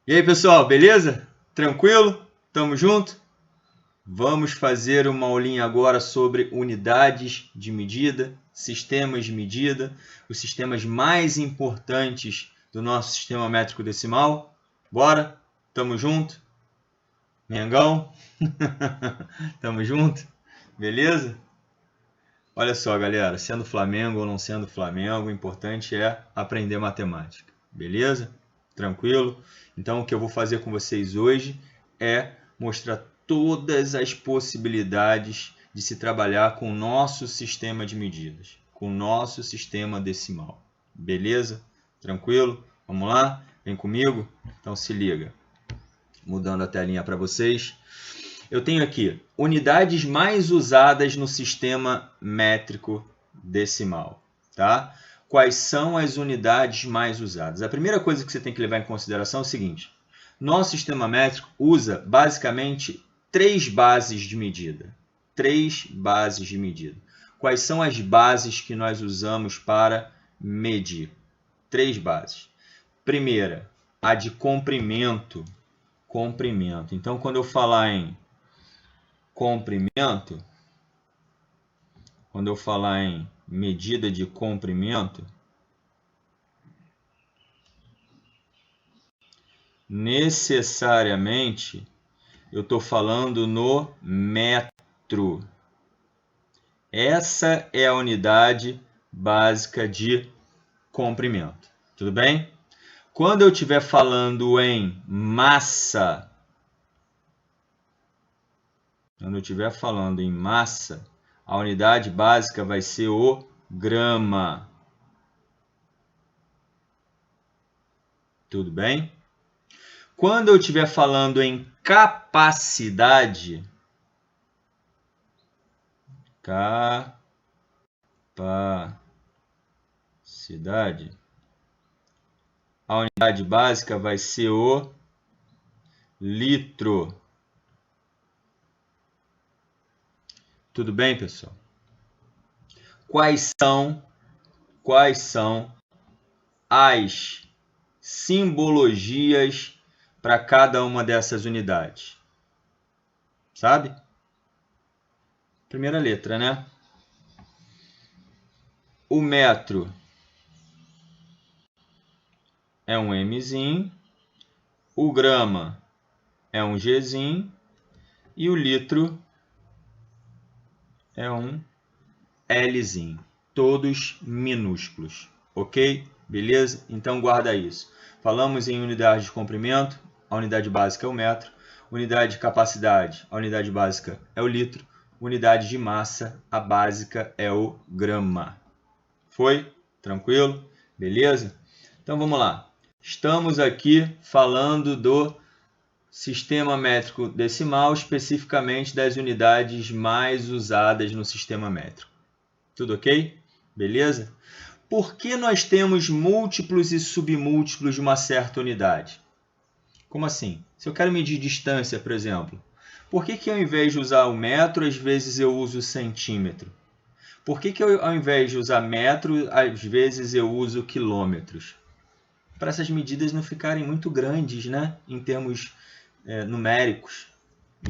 E aí, pessoal, beleza? Tranquilo? Tamo junto? Vamos fazer uma aulinha agora sobre unidades de medida, sistemas de medida, os sistemas mais importantes do nosso sistema métrico decimal. Bora? Tamo junto? Mengão? Tamo junto? Beleza? Olha só, galera, sendo Flamengo ou não sendo Flamengo, o importante é aprender matemática. Beleza? Tranquilo? Então, o que eu vou fazer com vocês hoje é mostrar todas as possibilidades de se trabalhar com o nosso sistema de medidas, com o nosso sistema decimal. Beleza? Tranquilo? Vamos lá? Vem comigo? Então, se liga. Mudando a telinha para vocês. Eu tenho aqui unidades mais usadas no sistema métrico decimal, tá? Quais são as unidades mais usadas? A primeira coisa que você tem que levar em consideração é o seguinte: nosso sistema métrico usa basicamente três bases de medida. Três bases de medida. Quais são as bases que nós usamos para medir? Três bases. Primeira, a de comprimento. Comprimento. Então, quando eu falar em comprimento, quando eu falar em medida de comprimento, necessariamente eu estou falando no metro. Essa é a unidade básica de comprimento. Tudo bem? Quando eu estiver falando em massa, a unidade básica vai ser o grama. Tudo bem? Quando eu estiver falando em capacidade, a unidade básica vai ser o litro. Tudo bem, pessoal? Quais são as simbologias para cada uma dessas unidades? Sabe? Primeira letra, né? O metro é um Mzinho, o grama é um Gzinho e o litro é um Lzinho. Todos minúsculos, ok? Beleza? Então guarda isso. Falamos em unidade de comprimento, a unidade básica é o metro. Unidade de capacidade, a unidade básica é o litro. Unidade de massa, a básica é o grama. Foi? Tranquilo? Beleza? Então vamos lá. Estamos aqui falando do sistema métrico decimal, especificamente das unidades mais usadas no sistema métrico. Tudo ok? Beleza? Por que nós temos múltiplos e submúltiplos de uma certa unidade? Como assim? Se eu quero medir distância, por exemplo, por que ao invés de usar o metro, às vezes eu uso o centímetro? Por que ao invés de usar metro, às vezes eu uso quilômetros? Para essas medidas não ficarem muito grandes, né? Em termos numéricos.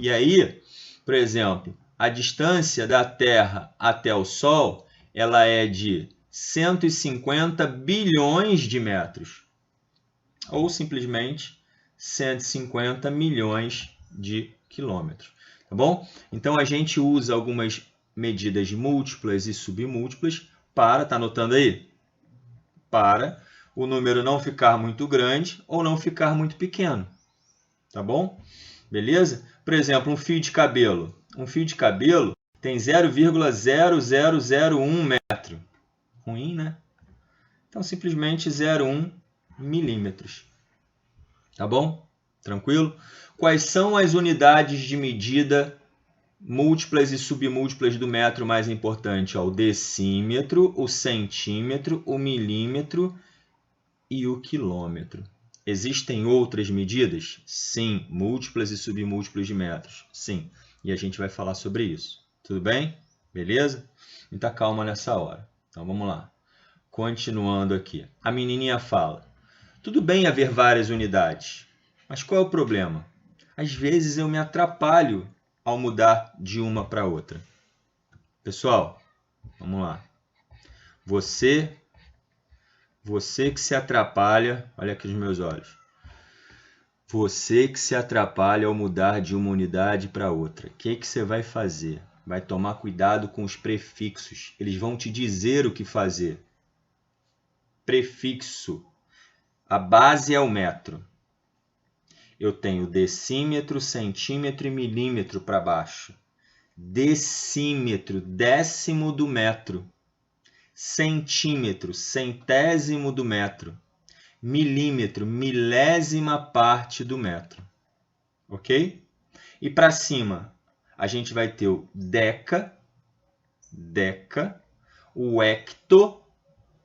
E aí, por exemplo, a distância da Terra até o Sol, ela é de 150 bilhões de metros, ou simplesmente 150 milhões de quilômetros, tá bom? Então a gente usa algumas medidas múltiplas e submúltiplas para, tá anotando aí? Para o número não ficar muito grande ou não ficar muito pequeno, tá bom? Beleza? Por exemplo, um fio de cabelo. Um fio de cabelo tem 0,0001 metro. Ruim, né? Então, simplesmente 0,1 milímetros. Tá bom? Tranquilo? Quais são as unidades de medida múltiplas e submúltiplas do metro mais importante? O decímetro, o centímetro, o milímetro e o quilômetro. Existem outras medidas? Sim. Múltiplas e submúltiplas de metros? Sim. E a gente vai falar sobre isso. Tudo bem? Beleza? Muita calma nessa hora. Então vamos lá. Continuando aqui. A menininha fala: tudo bem haver várias unidades, Mas qual é o problema? Às vezes eu me atrapalho ao mudar de uma para outra. Pessoal, vamos lá. Você que se atrapalha, olha aqui os meus olhos. Você que se atrapalha ao mudar de uma unidade para outra. O que você vai fazer? Vai tomar cuidado com os prefixos. Eles vão te dizer o que fazer. Prefixo. A base é o metro. Eu tenho decímetro, centímetro e milímetro para baixo. Decímetro, décimo do metro. Centímetro, centésimo do metro. Milímetro, milésima parte do metro. Ok? E para cima, a gente vai ter o deca, o hecto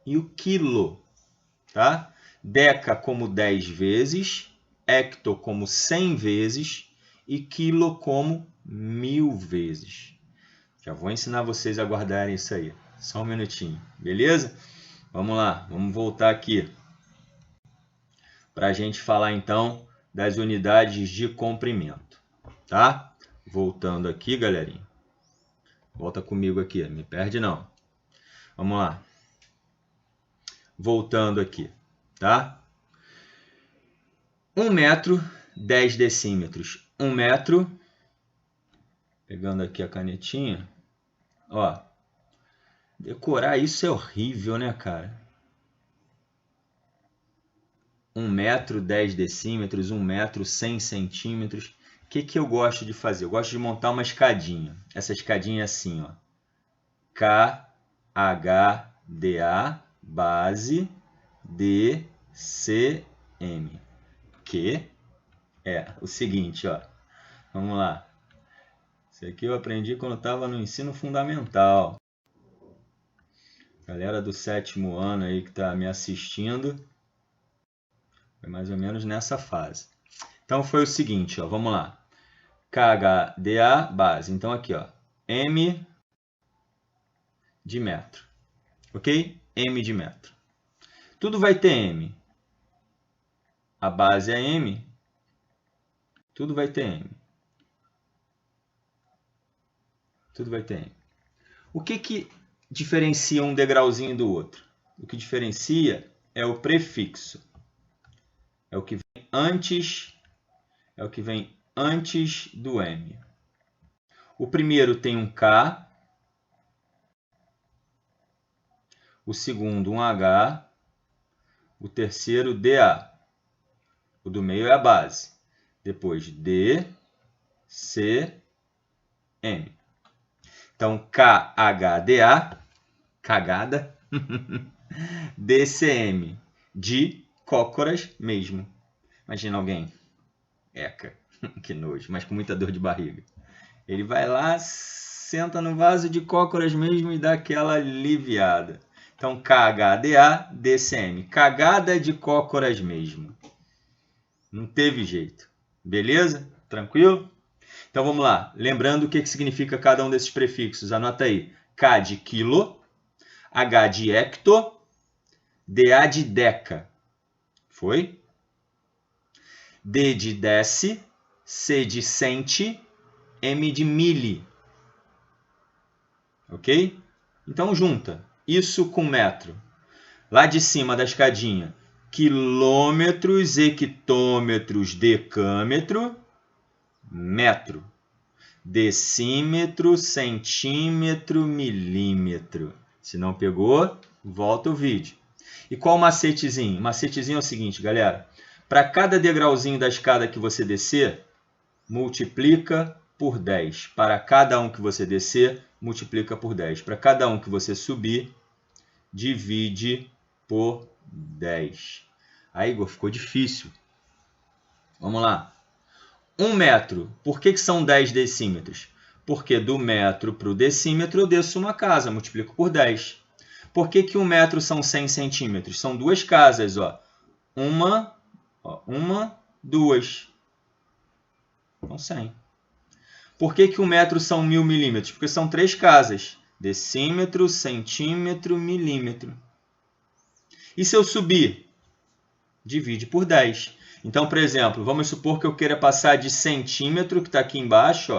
e o quilo. Tá? Deca como 10 vezes, hecto como 100 vezes e quilo como 1000 vezes. Já vou ensinar vocês a guardarem isso aí. Só um minutinho, beleza? Vamos lá, vamos voltar aqui para a gente falar então das unidades de comprimento, tá? Voltando aqui, galerinha. Volta comigo aqui, não me perde não. Vamos lá. Voltando aqui, tá? 1 metro, 10 decímetros. 1 metro, pegando aqui a canetinha, ó. Decorar isso é horrível, né, cara? 1 metro, 10 decímetros, 1 metro, 100 centímetros. O que eu gosto de fazer? Eu gosto de montar uma escadinha. Essa escadinha é assim, ó. K, H, D, A, base, D, C, M. Que é o seguinte, ó. Vamos lá. Isso aqui eu aprendi quando eu estava no ensino fundamental. Galera do 7º ano aí que está me assistindo, foi mais ou menos nessa fase. Então foi o seguinte, ó, vamos lá. KHDA, base. Então aqui, ó, M de metro. Ok? M de metro. Tudo vai ter M. A base é M. Tudo vai ter M. Tudo vai ter M. O que diferencia um degrauzinho do outro? O que diferencia é o prefixo. É o que vem antes, do M. O primeiro tem um K, o segundo um H, o terceiro DA. O do meio é a base. Depois D, C, M. Então, KHDA, cagada, DCM, de cócoras mesmo. Imagina alguém, eca, que nojo, mas com muita dor de barriga. Ele vai lá, senta no vaso de cócoras mesmo e dá aquela aliviada. Então, KHDA, DCM, cagada de cócoras mesmo. Não teve jeito. Beleza? Tranquilo? Então vamos lá. Lembrando o que significa cada um desses prefixos. Anota aí. K de quilo, H de hecto, DA de deca. Foi? D de deci, C de centi, M de mili. Ok? Então junta. Isso com metro. Lá de cima da escadinha. Quilômetros, hectômetros, decâmetro, metro. Decímetro, centímetro, milímetro. Se não pegou, volta o vídeo. E qual o macetezinho? O macetezinho é o seguinte, galera. Para cada degrauzinho da escada que você descer, multiplica por 10. Para cada um que você descer, multiplica por 10. Para cada um que você subir, divide por 10. Aí, Igor, ficou difícil. Vamos lá. 1 metro. Por que são 10 decímetros? Porque do metro para o decímetro eu desço uma casa, multiplico por 10. Por que 1 metro são 100 centímetros? São duas casas, ó. Uma, duas. Então 100. Por que 1 metro são 1000 milímetros? Porque são 3 casas. Decímetro, centímetro, milímetro. E se eu subir? Divide por 10. Então, por exemplo, vamos supor que eu queira passar de centímetro, que está aqui embaixo,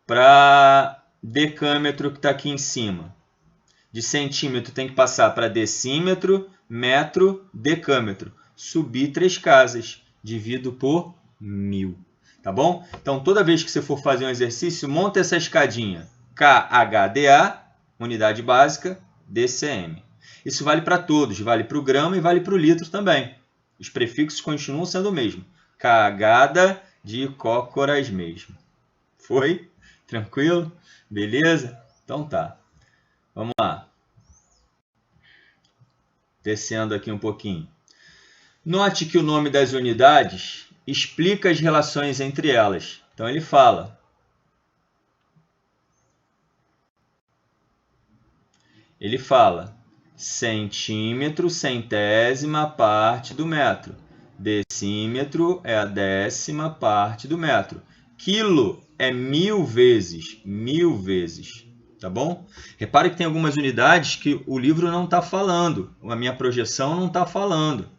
para decâmetro, que está aqui em cima. De centímetro tem que passar para decímetro, metro, decâmetro. Subir 3 casas, divido por 1000. Tá bom? Então, toda vez que você for fazer um exercício, monta essa escadinha. KHDA, unidade básica, DCM. Isso vale para todos, vale para o grama e vale para o litro também. Os prefixos continuam sendo o mesmo. Cagada de cócoras mesmo. Foi? Tranquilo? Beleza? Então tá. Vamos lá. Descendo aqui um pouquinho. Note que o nome das unidades explica as relações entre elas. Então ele fala. Ele fala centímetro, centésima parte do metro. Decímetro é a 10ª parte do metro. Quilo é 1000 vezes. 1000 vezes. Tá bom? Repare que tem algumas unidades que o livro não está falando. A minha projeção não está falando.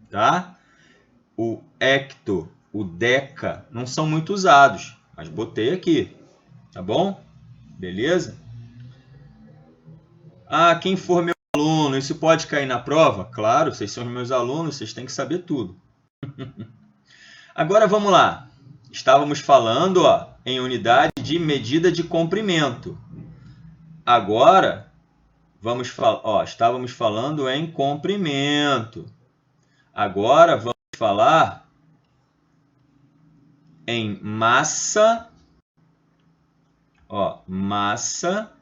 Tá? O hecto, o deca, não são muito usados. Mas botei aqui. Tá bom? Beleza? Ah, quem for meu aluno, isso pode cair na prova? Claro, vocês são meus alunos, vocês têm que saber tudo. Agora vamos lá. Estávamos falando em unidade de medida de comprimento. Agora, estávamos falando em comprimento. Agora vamos falar em massa, massa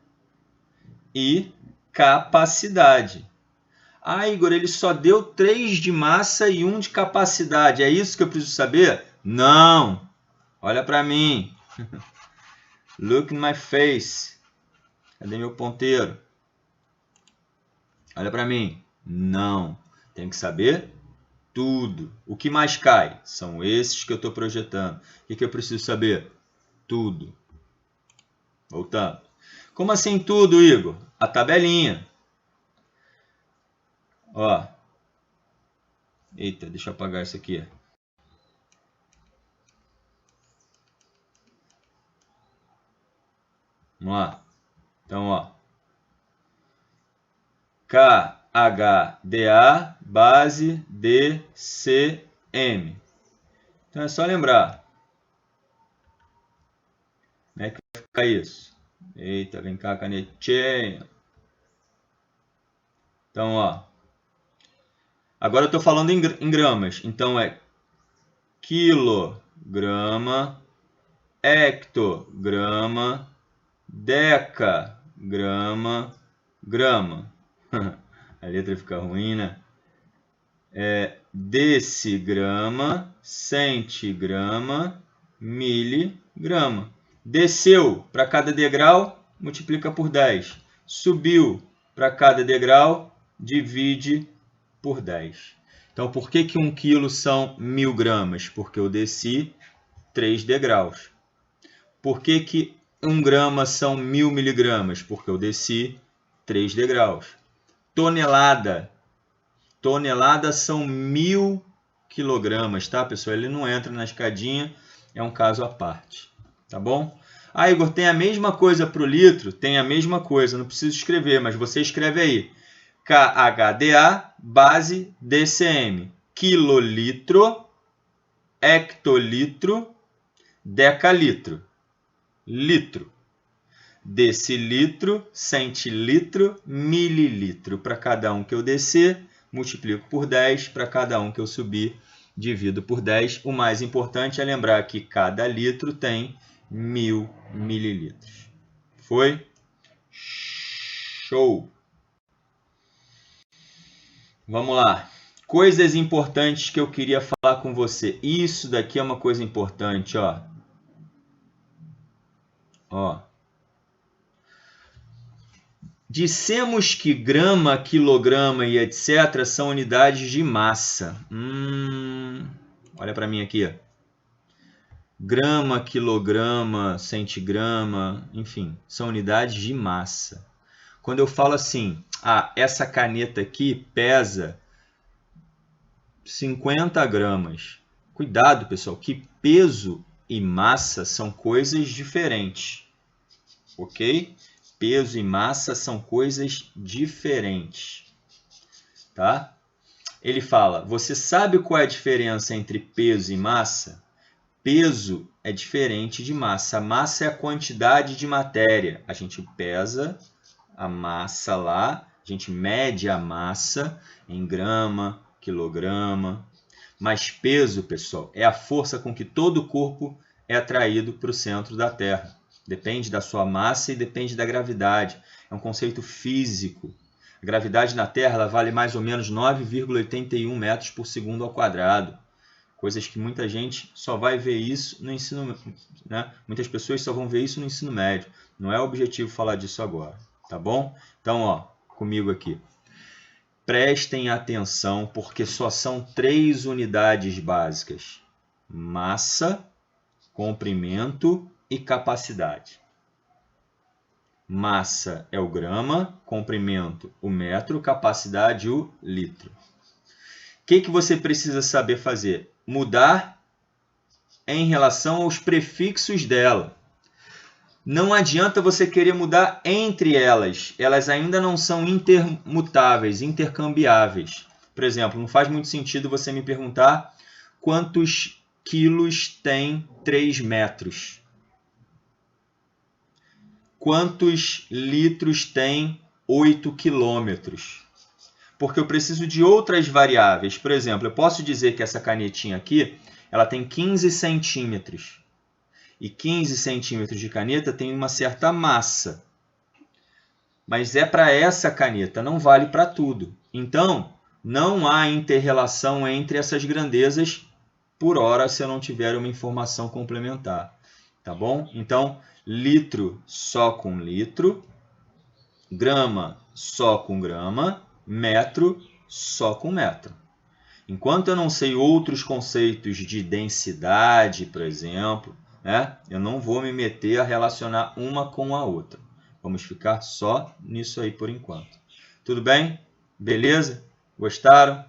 e capacidade. Ah, Igor, ele só deu 3 de massa e 1 de capacidade. É isso que eu preciso saber? Não! Olha para mim. Look in my face. Cadê meu ponteiro? Olha para mim. Não. Tem que saber tudo. O que mais cai? São esses que eu estou projetando. O que eu preciso saber? Tudo. Voltando. Como assim tudo, Igor? A tabelinha. Eita, deixa eu apagar isso aqui. Vamos lá. Então, KHDA, base DCM. Então é só lembrar. Como é que vai ficar isso? Eita, vem cá, canetinha. Então, agora eu estou falando em gramas. Então é quilograma, hectograma, decagrama, grama. A letra fica ruim, né? Decigrama, centigrama, miligrama. Desceu para cada degrau, multiplica por 10. Subiu para cada degrau, divide por 10. Então, por que 1 quilo são 1000 gramas? Porque eu desci 3 degraus. Por que 1 grama são 1000 miligramas? Porque eu desci 3 degraus. Tonelada. Tonelada são 1000 quilogramas, tá, pessoal? Ele não entra na escadinha, é um caso à parte. Tá bom? Ah, Igor, tem a mesma coisa para o litro? Tem a mesma coisa, não preciso escrever, mas você escreve aí. KHDA, base DCM. Quilolitro, hectolitro, decalitro. Litro. Decilitro, centilitro, mililitro. Para cada um que eu descer, multiplico por 10. Para cada um que eu subir, divido por 10. O mais importante é lembrar que cada litro tem 1000 mililitros. Foi? Show! Vamos lá. Coisas importantes que eu queria falar com você. Isso daqui é uma coisa importante, Dissemos que grama, quilograma e etc. são unidades de massa. Olha para mim aqui. Grama, quilograma, centigrama, enfim, são unidades de massa. Quando eu falo assim, essa caneta aqui pesa 50 gramas. Cuidado, pessoal, que peso e massa são coisas diferentes. Ok? Peso e massa são coisas diferentes. Tá? Ele fala, você sabe qual é a diferença entre peso e massa? Peso é diferente de massa. A massa é a quantidade de matéria. A gente pesa a massa lá, a gente mede a massa em grama, quilograma. Mas peso, pessoal, é a força com que todo o corpo é atraído para o centro da Terra. Depende da sua massa e depende da gravidade. É um conceito físico. A gravidade na Terra ela vale mais ou menos 9,81 metros por segundo ao quadrado. Coisas que muita gente só vai ver isso no ensino, né? Muitas pessoas só vão ver isso no ensino médio. Não é o objetivo falar disso agora, tá bom? Então, ó, comigo aqui. Prestem atenção porque só são 3 unidades básicas: massa, comprimento e capacidade. Massa é o grama, comprimento o metro, capacidade o litro. O que você precisa saber fazer? Mudar em relação aos prefixos dela. Não adianta você querer mudar entre elas. Elas ainda não são intermutáveis, intercambiáveis. Por exemplo, não faz muito sentido você me perguntar quantos quilos tem 3 metros. Quantos litros tem 8 quilômetros? Porque eu preciso de outras variáveis. Por exemplo, eu posso dizer que essa canetinha aqui ela tem 15 centímetros. E 15 centímetros de caneta tem uma certa massa. Mas é para essa caneta, não vale para tudo. Então, não há inter-relação entre essas grandezas por hora se eu não tiver uma informação complementar. Tá bom? Então, litro só com litro, grama só com grama, metro só com metro. Enquanto eu não sei outros conceitos de densidade, por exemplo, né, eu não vou me meter a relacionar uma com a outra. Vamos ficar só nisso aí por enquanto. Tudo bem? Beleza? Gostaram?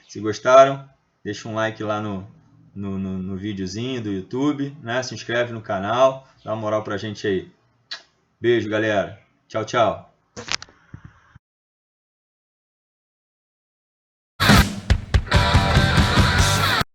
Se gostaram, deixa um like lá no videozinho do YouTube, né? Se inscreve no canal, dá uma moral pra gente aí. Beijo, galera. Tchau, tchau.